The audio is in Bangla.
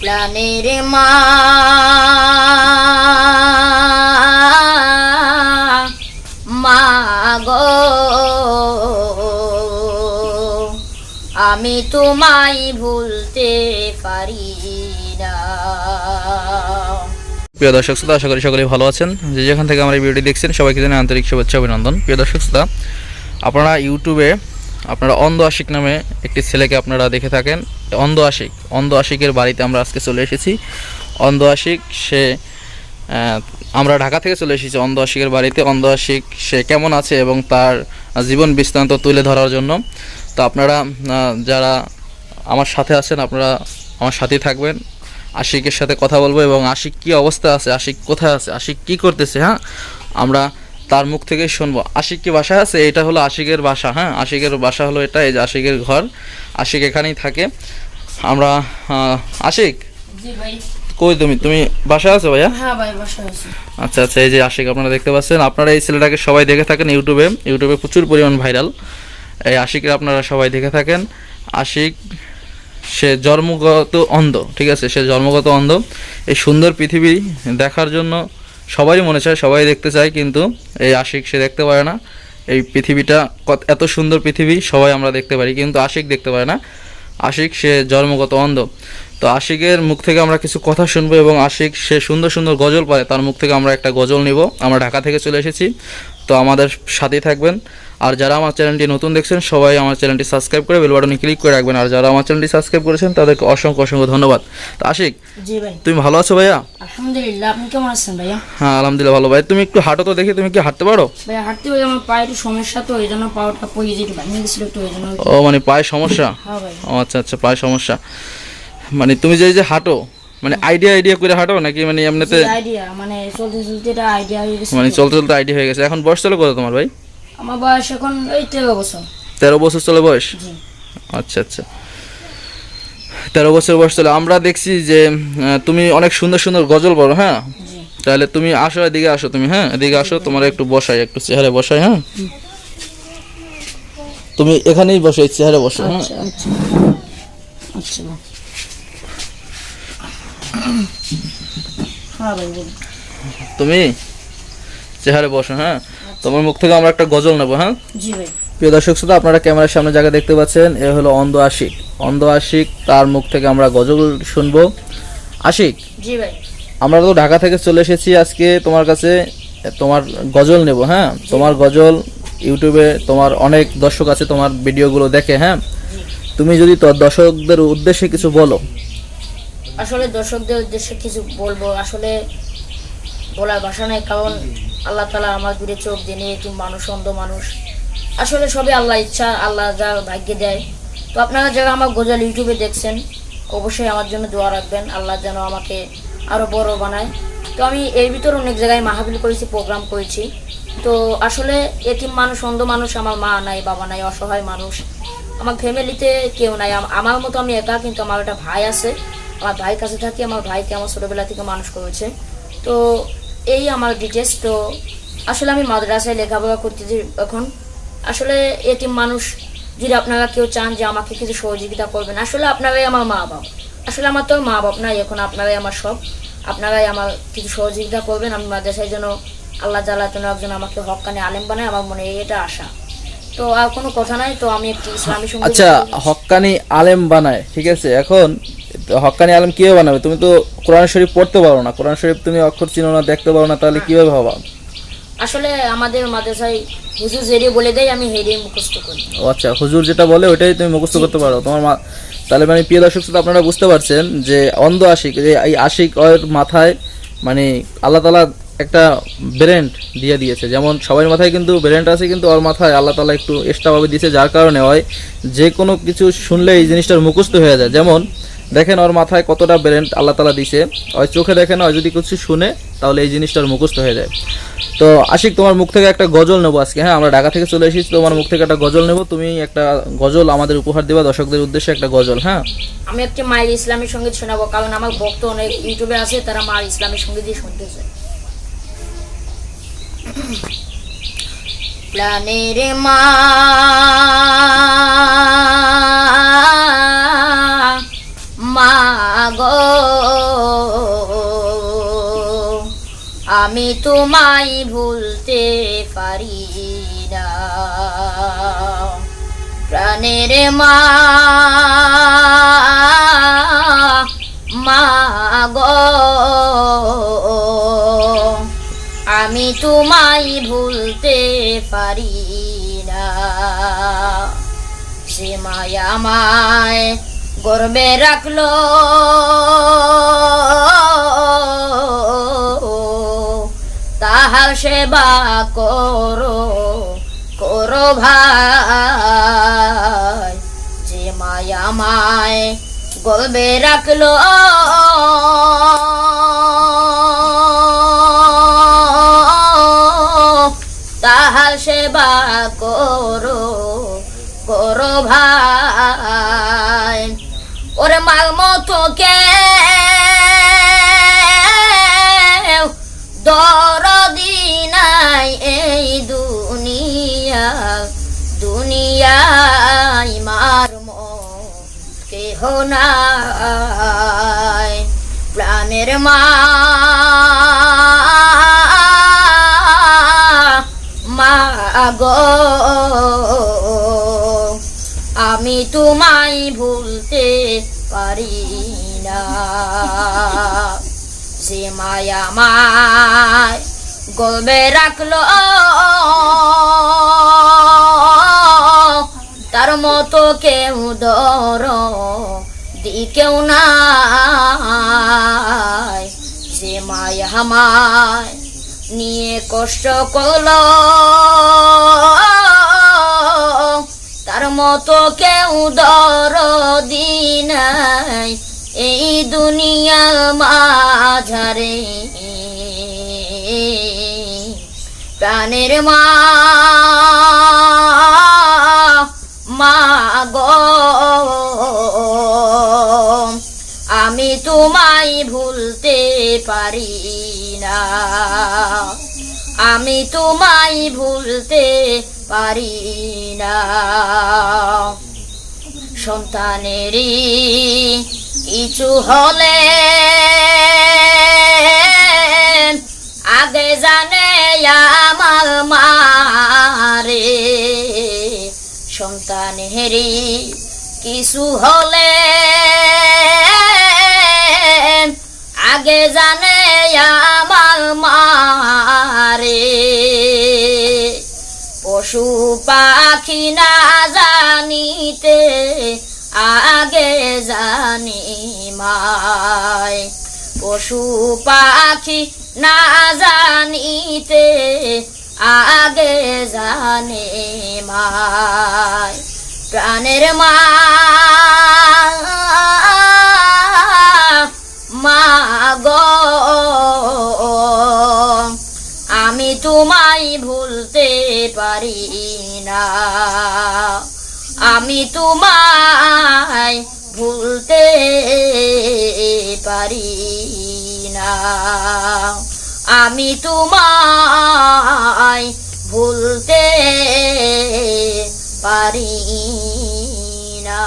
প্রাণের মা মা গো আমি তোমায় ভুলতে পারি না। প্রিয় দর্শক শ্রোতা, আশা করি সকলেই ভালো আছেন। যে যেখান থেকে আমার এই ভিডিওটি দেখছেন সবাইকে জানাই আন্তরিক শুভেচ্ছা অভিনন্দন। প্রিয় দর্শক শ্রোতা, আপনারা ইউটিউবে আপনারা অন্ধ আশিক নামে একটি ছেলেকে আপনারা দেখে থাকেন। অন্ধ আশিকের বাড়িতে আমরা আজকে চলে এসেছি। অন্ধ আশিক সে আমরা ঢাকা থেকে চলে এসেছি অন্ধ আশিকের বাড়িতে। অন্ধ আশিক সে কেমন আছে এবং তার জীবন বৃত্তান্ত তুলে ধরার জন্য। তো আপনারা যারা আমার সাথে আছেন আপনারা আমার সাথেই থাকবেন। আশিকের সাথে কথা বলবো এবং আশিক কী অবস্থা আছে, আশিক কোথায় আছে, আশিক কী করতেছে, হ্যাঁ আমরা তার মুখ থেকে শুনবো। আশিক কি বাসায় আছে? এটা হলো আশিকের বাসা। হ্যাঁ, আশিকের বাসা হলো এটা, এই যে আশিকের ঘর। আশিক এখানেই থাকে। আমরা আশিক, জি ভাই। কই তুমি বাসায় আছো ভাইয়া? হ্যাঁ ভাই, বাসায় আছি। আচ্ছা আচ্ছা, এই যে আশিক আপনারা দেখতে পাচ্ছেন। আপনারা এই ছেলেটাকে সবাই দেখে থাকেন ইউটিউবে প্রচুর পরিমাণ ভাইরাল। এই আশিকের আপনারা সবাই দেখে থাকেন। আশিক সে জন্মগত অন্ধ, ঠিক আছে, সে জন্মগত অন্ধ। এই সুন্দর পৃথিবী দেখার জন্য সবারই মনে চায়, সবাই দেখতে চায়, কিন্তু এই আশিক সে দেখতে পারে না। এই পৃথিবীটা এত সুন্দর পৃথিবী সবাই আমরা দেখতে পারি, কিন্তু আশিক দেখতে পারে না। আশিক সে জন্মগত অন্ধ। তো আশিকের মুখ থেকে আমরা কিছু কথা শুনবো এবং আশিক সে সুন্দর সুন্দর গজল পারে, তার মুখ থেকে আমরা একটা গজল নিব। আমরা ঢাকা থেকে চলে এসেছি, তো আমাদের সাথেই থাকবেন। আর যারা আমার চ্যানেলটি নতুন দেখছেন সবাই আমার চ্যানেলটি সাবস্ক্রাইব করে বেল বাটনে ক্লিক করে রাখবেন। আর যারা আমার চ্যানেলটি সাবস্ক্রাইব করেছেন তাদেরকে অসংখ্য অসংখ্য ধন্যবাদ। তো আশিক, জি ভাই। তুমি ভালো আছো ভাইয়া? আলহামদুলিল্লাহ, আপনি কেমন আছেন ভাইয়া? হ্যাঁ আলহামদুলিল্লাহ ভালো। ভাই তুমি একটু হাঁটো তো দেখি, তুমি কি হাঁটতে পারো? ভাইয়া হাঁটতে ভাই আমার পায়ে একটু সমস্যা, তো এই জন্য পাওয়াটা পড়ে যেতে ভেঙে গেছিল, একটু এই জন্য। ও মানে পায়ে সমস্যা? হ্যাঁ ভাই। ও আচ্ছা আচ্ছা, পায়ে সমস্যা। মানে তুমি যে হাঁটো মানে আইডিয়া করে হাঁটো নাকি মানে এমনিতে? আইডিয়া মানে চলতে চলতে এটা আইডিয়া হয়ে গেছে। মানে চলতে চলতে আইডিয়া হয়ে গেছে। এখন বয়স চলে কত তোমার ভাই? আমার বয়স এখন এই 13 বছর। 13 বছর চলে বয়স? জি। আচ্ছা আচ্ছা, 13 বছর বয়স চলে। আমরা দেখছি যে তুমি অনেক সুন্দর সুন্দর গজল পড়ো। হ্যাঁ, জি। তাহলে তুমি আসো, এদিকে আসো তুমি। হ্যাঁ, এদিকে আসো, তোমার একটু বসাই, একটু চেহারে বসাই। হ্যাঁ, তুমি এখানেই বসো, এই চেহারে বসো। হ্যাঁ আচ্ছা আচ্ছা আচ্ছা। হ্যাঁ ভাই বলুন। তুমি চেহারে বসো। হ্যাঁ, তোমার মুখ থেকে আমরা একটা গজল নেবো। হ্যাঁ জি ভাই। প্রিয় দর্শক শ্রোতা, আপনারা ক্যামেরার সামনে জায়গা দেখতে পাচ্ছেন, এ হলো অন্ধ আশিক। অন্ধ আশিক, তার মুখ থেকে আমরা গজল শুনবো। আশিক, জি ভাই। আমরা তো ঢাকা থেকে চলে এসেছি আজকে তোমার কাছে, তোমার গজল নেব। হ্যাঁ, তোমার গজল ইউটিউবে তোমার অনেক দর্শক আছে, তোমার ভিডিওগুলো দেখে। হ্যাঁ, তুমি যদি তোর দর্শকদের উদ্দেশ্যে কিছু বলো। আসলে দর্শকদের উদ্দেশ্যে কিছু বলবো, আসলে বলার ভাষা নাই, কারণ আল্লাহ তাআলা আমার দূরে চোখ দিয়ে নিয়ে একটি মানুষ, অন্ধ মানুষ, আসলে সবই আল্লাহ ইচ্ছা, আল্লাহ যা ভাগ্যে দেয়। তো আপনারা যারা আমার গজল ইউটিউবে দেখছেন অবশ্যই আমার জন্য দোয়া রাখবেন, আল্লাহ যেন আমাকে আরও বড় বানায়। তো আমি এর ভিতর অনেক জায়গায় মাহফিল করেছি, প্রোগ্রাম করেছি। তো আসলে এতিম মানুষ, অন্ধ মানুষ, আমার মা নাই, বাবা নাই, অসহায় মানুষ, আমার ফ্যামিলিতে কেউ নাই। আমার মতো আমি একা, কিন্তু আমার একটা ভাই আছে, আমার ভাইয়ের কাছে থাকি। আমার ভাইকে আমার ছোটোবেলা থেকে মানুষ করেছে। তো এই আমার ডিটেলস। তো আসলে আমি মাদ্রাসায় লেখাপড়া করতেছি এখন। আসলে এতিম মানুষ, যদি আপনারা কেউ চান যে আমাকে কিছু সহযোগিতা করবেন, আসলে আপনারাই আমার মা বাবা। আসলে আমার তো মা বাপ নাই এখন, আপনারাই আমার সব। আপনারাই আমার কিছু সহযোগিতা করবেন। আমি মাদ্রাসায় যেন আল্লাহ তাআলা যেন একজন আমাকে হক্কানি আলেম বানায়, আমার মনে এটা আশা। তো আর কোনো কথা নাই। তো আমি একটি ইসলামী সঙ্গীত। আচ্ছা, হক্কানি আলেম বানায়, ঠিক আছে। এখন হক্কানি আলেম কিভাবে বানাবে? তুমি তো কোরআন শরীফ পড়তে পারো না, কোরআন শরীফ তুমি অক্ষর চিনো না, দেখতে পারো না, তাহলে কিভাবে হবা? আসলে আমাদের মাদ্রাসায় হুজুর যেটা বলে দেয় আমি হেরেই মুখস্থ করি। ও আচ্ছা, হুজুর যেটা বলে ওইটাই তুমি মুখস্থ করতে পারো তোমার মা। তাহলে মানে প্রিয় দর্শক শ্রোতা, আপনারা বুঝতে পারছেন যে অন্ধ আশিক, যে এই আশিক ওর মাথায় মানে আল্লাহ তাআলা একটা ব্রেন্ড দিয়ে দিয়েছে। যেমন সবার মাথায় কিন্তু ব্রেন্ড আছে, কিন্তু ওর মাথায় আল্লাহ তাআলা একটু এক্সট্রাভাবে দিয়েছে, যার কারণে হয় যে কোনো কিছু শুনলে এই জিনিসটার মুখস্থ হয়ে যায়। যেমন দেখেন ওর মাথায় কতটা ব্রেন্ড আল্লাহ তাআলা দিয়েছে, ওই চোখে দেখে না, যদি কিছু শুনে তাহলে এই জিনিসটার মুখস্থ হয়ে যায়। তো আশিক, তোমার মুখ থেকে একটা গজল নেবো আজকে। হ্যাঁ, আমরা ঢাকা থেকে চলে এসেছি, তোমার মুখ থেকে একটা গজল নেবো। তুমি একটা গজল আমাদের উপহার দিবা, দর্শকদের উদ্দেশ্যে একটা গজল। হ্যাঁ, আমি একটি মায়ের ইসলামী সঙ্গীত শোনাবো, কারণ আমার ভক্ত অনেক ইউটিউবে আছে, তারা মায়ের ইসলামী সঙ্গীতই শুনতেছে। প্রাণের মা মা গো আমি তোমায় ভুলতে পারি না প্রাণের মা মা গো আমি তোমায় ভুলতে পারি না সে মায়া আমায় গর্বে রাখলো তাহার সেবা করো করো ভাই যে মায়া আমায় গর্বে রাখলো তাহার সেবা করো করো ভাই ওরে মাল মতো কে দরদি নাই এই দুনিয়ায় মার কেহ নাই প্রাণের মা মা গো আমি তোমায় ভুলতে পারি না যে মায়া আমায় গর্বে রাখলো তার মতো কেউ দি কেউ নাই যে মায়া আমায় নিয়ে কষ্ট করলো তার মতো কেউ দরদি নাই এই দুনিয়ার মাঝারে প্রাণের মা মা গো আমি তোমায় ভুলতে পারি না আমি তোমায় ভুলতে পারি না সন্তানেরই কিছু হলে আগে জানে আমার মারে সন্তানেরই কিছু হলে আগে জানে আমার মারে পশু পাখি না জানিতে আগে জানি মায় পশু পাখি না জানিতে আগে জানে মায় প্রাণের মা মা গো আমি তোমায় ভুলতে পারি না আমি তোমায় ভুলতে পারি না আমি তোমায় ভুলতে পারি না।